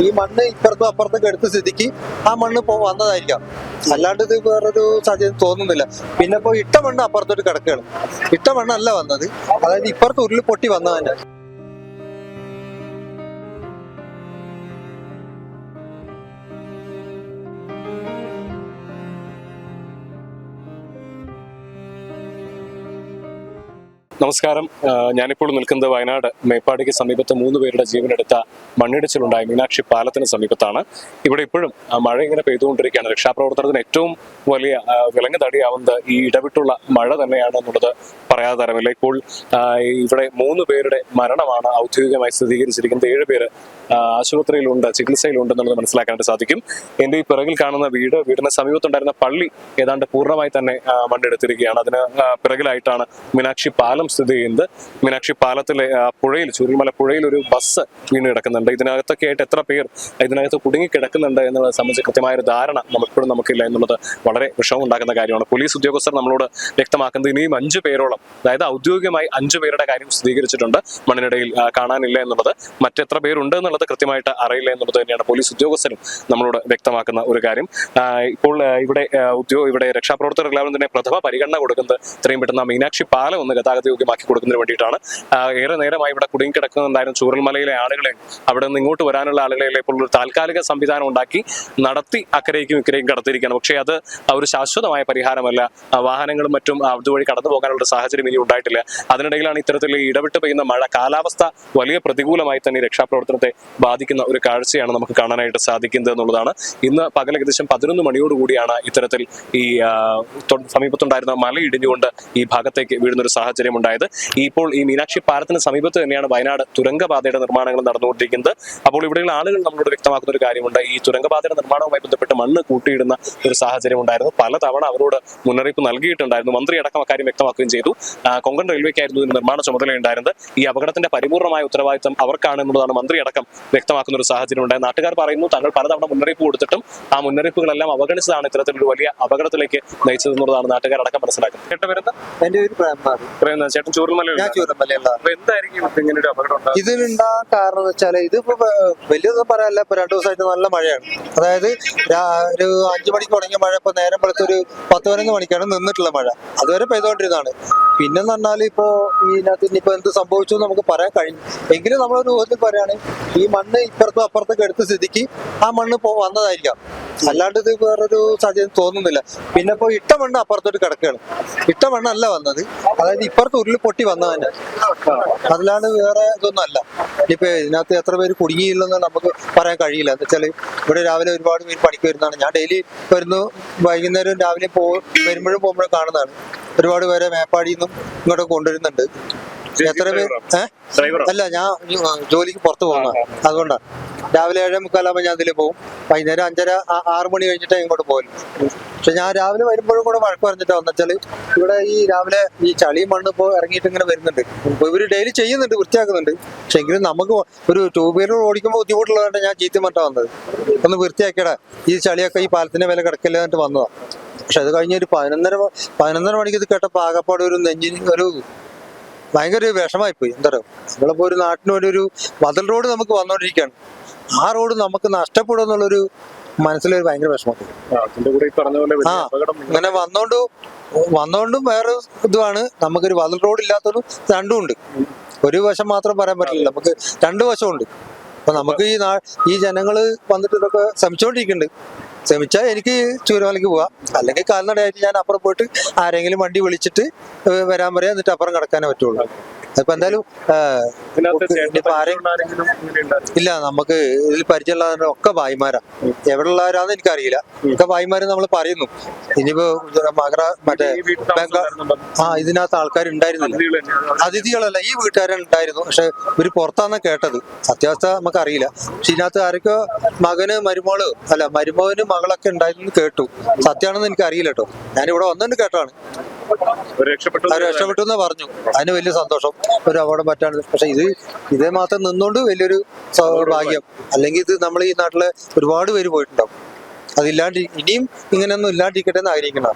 ഈ മണ്ണ് ഇപ്പുറത്തും അപ്പുറത്തൊക്കെ എടുത്ത സ്ഥിതിക്ക് ആ മണ്ണ് വന്നതായിരിക്കാം. അല്ലാണ്ട് ഇത് വേറൊരു സാധ്യത തോന്നുന്നില്ല. പിന്നെ ഇപ്പൊ ഇട്ട മണ്ണ് അപ്പുറത്തോട്ട് കിടക്കുകയാണ്. ഇട്ട മണ്ണല്ല വന്നത്, അതായത് ഇപ്പുറത്ത് ഉരുളി പൊട്ടി വന്നത് തന്നെ. നമസ്കാരം. ഞാനിപ്പോൾ നിൽക്കുന്നത് വയനാട് മേപ്പാടിക്ക് സമീപത്ത് 3 പേരുടെ ജീവനെടുത്ത മണ്ണിടിച്ചിലുണ്ടായ മീനാക്ഷി പാലത്തിന് സമീപത്താണ്. ഇവിടെ ഇപ്പോഴും മഴ ഇങ്ങനെ പെയ്തുകൊണ്ടിരിക്കുകയാണ്. രക്ഷാപ്രവർത്തനത്തിന് ഏറ്റവും വലിയ വിലങ്ങുതടിയാവുന്നത് ഈ ഇടവിട്ടുള്ള മഴ തന്നെയാണ് എന്നുള്ളത് പറയാതെ തരമില്ല. ഇപ്പോൾ ഇവിടെ 3 പേരുടെ മരണമാണ് ഔദ്യോഗികമായി സ്ഥിരീകരിച്ചിരിക്കുന്നത്. 7 പേര് ആശുപത്രിയിലുണ്ട്, ചികിത്സയിലുണ്ട് എന്നുള്ളത് മനസ്സിലാക്കാനായിട്ട് സാധിക്കും. എൻ്റെ ഈ പിറകിൽ കാണുന്ന വീടിന് സമീപത്തുണ്ടായിരുന്ന പള്ളി ഏതാണ്ട് പൂർണ്ണമായി തന്നെ മണ്ണെടുത്തിരിക്കുകയാണ്. അതിന് പിറകിലായിട്ടാണ് മീനാക്ഷി പാലം സ്ഥിതി ചെയ്യുന്നത്. മീനാക്ഷി പാലത്തിലെ പുഴയിൽ, ചൂരൽമല പുഴയിൽ ഒരു ബസ് വീണ് കിടക്കുന്നുണ്ട്. ഇതിനകത്തൊക്കെ ആയിട്ട് എത്ര പേർ ഇതിനകത്ത് കുടുങ്ങി കിടക്കുന്നുണ്ട് എന്നുള്ളത് സംബന്ധിച്ച് കൃത്യമായ ഒരു ധാരണ നമുക്കില്ല എന്നുള്ളത് വളരെ വിഷമം ഉണ്ടാക്കുന്ന കാര്യമാണ്. പോലീസ് ഉദ്യോഗസ്ഥർ നമ്മളോട് വ്യക്തമാക്കുന്നത് ഇനിയും 5 പേരോളം, അതായത് ഔദ്യോഗികമായി 5 പേരുടെ കാര്യം സ്ഥിരീകരിച്ചിട്ടുണ്ട്, മണ്ണിനിടയിൽ കാണാനില്ല എന്നുള്ളത്. മറ്റെത്ര പേരുണ്ട് എന്നുള്ളത് കൃത്യമായിട്ട് അറിയില്ല എന്നുള്ളത് തന്നെയാണ് പോലീസ് ഉദ്യോഗസ്ഥരും നമ്മളോട് വ്യക്തമാക്കുന്ന ഒരു കാര്യം. ഇപ്പോൾ ഇവിടെ രക്ഷാപ്രവർത്തകർ എല്ലാവരും തന്നെ പ്രഥമ പരിഗണന കൊടുക്കുന്നത് ഇത്രയും പെട്ടെന്ന് മീനാക്ഷി പാലം ഒന്ന് ഗതാഗത യോഗ്യമാക്കി കൊടുക്കുന്നതിന് വേണ്ടിയിട്ടാണ്. ഏറെ നേരമായി ഇവിടെ കുടുങ്ങിക്കിടക്കുന്നുണ്ടായിരുന്ന ചൂരൽമലയിലെ ആളുകളെ, അവിടെ നിന്ന് ഇങ്ങോട്ട് വരാനുള്ള ആളുകളെ ഇപ്പോൾ ഒരു താൽക്കാലിക സംവിധാനം ഉണ്ടാക്കി നടത്തി അക്കരയ്ക്കും ഇക്കരയ്ക്കും കടത്തിയിരിക്കുകയാണ്. പക്ഷേ അത് ഒരു ശാശ്വതമായ പരിഹാരമല്ല. വാഹനങ്ങളും മറ്റും അതുവഴി കടന്നു പോകാനുള്ള സാഹചര്യം ഇനി ഉണ്ടായിട്ടില്ല. അതിനിടയിലാണ് ഇത്തരത്തിൽ ഇടവിട്ട് പെയ്യുന്ന മഴ, കാലാവസ്ഥ വലിയ പ്രതികൂലമായി തന്നെ രക്ഷാപ്രവർത്തനത്തെ ബാധിക്കുന്ന ഒരു കാഴ്ചയാണ് നമുക്ക് കാണാനായിട്ട് സാധിക്കുന്നത് എന്നുള്ളതാണ്. ഇന്ന് പകൽ ഏകദേശം 11 മണിയോടുകൂടിയാണ് ഇത്തരത്തിൽ ഈ സമീപത്തുണ്ടായിരുന്ന മല ഇടിഞ്ഞുകൊണ്ട് ഈ ഭാഗത്തേക്ക് വീഴുന്നൊരു സാഹചര്യം ഉണ്ടായത്. ഇപ്പോൾ ഈ മീനാക്ഷി പാലത്തിന് സമീപത്ത് തന്നെയാണ് വയനാട് തുരങ്കപാതയുടെ നിർമ്മാണങ്ങൾ നടന്നുകൊണ്ടിരിക്കുന്നത്. അപ്പോൾ ഇവിടെയുള്ള ആളുകൾ നമ്മളോട് വ്യക്തമാക്കുന്ന ഒരു കാര്യമുണ്ട്. ഈ തുരങ്കപാതയുടെ നിർമ്മാണവുമായി ബന്ധപ്പെട്ട് മണ്ണ് കൂട്ടിയിടുന്ന ഒരു സാഹചര്യം ഉണ്ടായിരുന്നു. പലതവണ അവരോട് മുന്നറിയിപ്പ് നൽകിയിട്ടുണ്ടായിരുന്നു. മന്ത്രി അടക്കം അക്കാര്യം വ്യക്തമാക്കുകയും ചെയ്തു. കൊങ്കൺ റെയിൽവേക്കായിരുന്നു ഇതിന് നിർമ്മാണ ചുമതലയുണ്ടായിരുന്നത്. ഈ അപകടത്തിന്റെ പരിപൂർണമായ ഉത്തരവാദിത്തം അവർക്കാണ് എന്നുള്ളതാണ് മന്ത്രി അടക്കം വ്യക്തമാക്കുന്ന ഒരു സാഹചര്യം ഉണ്ടായത്. നാട്ടുകാർ പറയുന്നു തങ്ങൾ പലതവണ മുന്നറിയിപ്പ് കൊടുത്തിട്ടും ആ മുന്നറിയിപ്പുകളെല്ലാം അവഗണിച്ചതാണ് ഇത്തരത്തിലൊരു വലിയ അപകടത്തിലേക്ക് നയിച്ചത് എന്നുള്ളതാണ് നാട്ടുകാർ അടക്കം മനസ്സിലാക്കുന്നത്. ചേട്ടൻ ഇതിനുണ്ടാകാൻ കാരണം എന്ന് വെച്ചാൽ ഇതിപ്പോ വലിയൊന്നും പറയാനല്ല. ഇപ്പൊ 2 ദിവസമായിട്ട് നല്ല മഴയാണ്. അതായത് ഒരു 5 മണിക്ക് തുടങ്ങിയ മഴ ഇപ്പൊ നേരം വെളുത്ത് ഒരു 10-11 മണിക്കാണ് നിന്നിട്ടുള്ള മഴ. അതുവരെ പെയ്തുകൊണ്ടിരുന്നതാണ്. പിന്നെന്ന് പറഞ്ഞാൽ ഇപ്പോ ഇതിനകത്ത് ഇനിയിപ്പോ എന്ത് സംഭവിച്ചു നമുക്ക് പറയാൻ കഴിയും. എങ്കിലും നമ്മളൊരു ഊഹത്തിൽ പറയാണ്, ഈ മണ്ണ് ഇപ്പുറത്തും അപ്പുറത്തൊക്കെ എടുത്ത സ്ഥിതിക്ക് ആ മണ്ണ് വന്നതായിരിക്കാം. അല്ലാണ്ട് ഇത് വേറൊരു സാധ്യത തോന്നുന്നില്ല. പിന്നെ ഇപ്പൊ ഇട്ട മണ്ണ് അപ്പുറത്തോട്ട് കിടക്കുകയാണ്. ഇട്ട മണ്ണല്ല വന്നത്, അതായത് ഇപ്പുറത്ത് ഉരുളി പൊട്ടി വന്നത് തന്നെ. അതിലാണ് വേറെ ഇതൊന്നും അല്ല. ഇനിയിപ്പോ ഇതിനകത്ത് എത്ര പേര് കുടുങ്ങിയില്ലെന്ന് നമുക്ക് പറയാൻ കഴിയില്ല. എന്ന് വെച്ചാൽ ഇവിടെ രാവിലെ ഒരുപാട് പേര് പണിക്ക് വരുന്നതാണ്. ഞാൻ ഡെയിലി വരുന്നു, വൈകുന്നേരം രാവിലെ വരുമ്പോഴും പോകുമ്പോഴും കാണുന്നതാണ്. ഒരുപാട് പേരെ മേപ്പാടിയിൽ നിന്നും ഇങ്ങോട്ട് കൊണ്ടുവരുന്നുണ്ട്. എത്ര പേര് അല്ല, ഞാൻ ജോലിക്ക് പുറത്ത് പോകുന്നതാണ്. അതുകൊണ്ടാണ് രാവിലെ 7:45 ഞാൻ ഇതിൽ പോകും. വൈകുന്നേരം 5:30-6 മണി കഴിഞ്ഞിട്ട് ഇങ്ങോട്ട് പോലും. പക്ഷെ ഞാൻ രാവിലെ വരുമ്പോഴും കൂടെ വഴക്ക് പറഞ്ഞിട്ടാ വന്നെച്ചാല് ഇവിടെ ഈ രാവിലെ ഈ ചളിയും മണ്ണ് ഇപ്പോൾ ഇറങ്ങിയിട്ട് ഇങ്ങനെ വരുന്നുണ്ട്. ഇവര് ഡെയിലി ചെയ്യുന്നുണ്ട്, വൃത്തിയാക്കുന്നുണ്ട്. പക്ഷെ എങ്കിലും നമുക്ക് ഒരു 2 വീലർ ഓടിക്കുമ്പോൾ ബുദ്ധിമുട്ടുള്ളതുകൊണ്ട് ഞാൻ ചീത്തമട്ടാ വന്നത്. ഒന്ന് വൃത്തിയാക്കിയടാ, ഈ ചളിയൊക്കെ ഈ പാലത്തിന്റെ വില കിടക്കില്ല എന്നിട്ട് വന്നതാണ്. പക്ഷെ അത് കഴിഞ്ഞ ഒരു 11:30 മണിക്ക് ഇത് കേട്ടപ്പോൾ ആകപ്പാട് ഒരു നെഞ്ചിന് ഒരു ഭയങ്കര വിഷമായിപ്പോയി. എന്താ പറയുക, നമ്മളിപ്പോ ഒരു നാട്ടിന് വേണ്ടി ഒരു മതിൽ റോഡ് നമുക്ക് വന്നോണ്ടിരിക്കുകയാണ്. ആ റോഡ് നമുക്ക് നഷ്ടപ്പെടും എന്നുള്ളൊരു മനസ്സിലൊരു ഭയങ്കര വിഷമം. ഇങ്ങനെ വന്നോണ്ടും വേറെ ഇതുമാണ്. നമുക്കൊരു മതിൽ റോഡ് ഇല്ലാത്തതും രണ്ടും ഉണ്ട്. ഒരു വശം മാത്രം പറയാൻ പറ്റില്ല, നമുക്ക് 2 വശമുണ്ട്. അപ്പൊ നമുക്ക് ഈ ജനങ്ങള് വന്നിട്ട് ഇതൊക്കെ ശ്രമിച്ചോണ്ടിരിക്കുന്നുണ്ട്. ശ്രമിച്ചാൽ എനിക്ക് ചൂരമലയ്ക്ക് പോവാം, അല്ലെങ്കിൽ കാൽനടയായിട്ട് ഞാൻ അപ്പുറം പോയിട്ട് ആരെങ്കിലും വണ്ടി വിളിച്ചിട്ട് വരാൻ പറയാം, എന്നിട്ട് അപ്പുറം കിടക്കാനേ പറ്റുള്ളൂ. അതിപ്പോ എന്തായാലും ഇല്ല, നമുക്ക് ഇതിൽ പരിചയമുള്ള ഒക്കെ ഭായിമാരാ. എവിടെ ഉള്ളവരാന്ന് എനിക്കറിയില്ല. ഒക്കെ ഭായിമാര് നമ്മൾ പറയുന്നു. ഇനിയിപ്പോ മറ്റേ ഇതിനകത്ത് ആൾക്കാരുണ്ടായിരുന്നില്ല, അതിഥികളല്ല, ഈ വീട്ടുകാരുണ്ടായിരുന്നു. പക്ഷെ ഇവര് പുറത്താന്ന കേട്ടത്. സത്യാവസ്ഥ നമുക്ക് അറിയില്ല. പക്ഷെ ഇതിനകത്ത് ആരൊക്കെ മരുമോനും മകളൊക്കെ ഉണ്ടായിരുന്നു കേട്ടു. സത്യമാണെന്ന് എനിക്ക് അറിയില്ല കേട്ടോ. ഞാനിവിടെ വന്നിട്ട് കേട്ടാണ്. രക്ഷപ്പെട്ടു എന്ന് പറഞ്ഞു. അതിന് വലിയ സന്തോഷം, ഒരു അപകടം പറ്റാണ്. പക്ഷെ ഇതേ മാത്രം നിന്നോണ്ട് വലിയൊരു ഭാഗ്യം. അല്ലെങ്കിൽ ഇത് നമ്മൾ ഈ നാട്ടിലെ ഒരുപാട് പേര് പോയിട്ടുണ്ടാവും. അതില്ലാണ്ട് ഇനിയും ഇങ്ങനെയൊന്നും ഇല്ലാണ്ടിരിക്കട്ടെ എന്ന് ആഗ്രഹിക്കണം.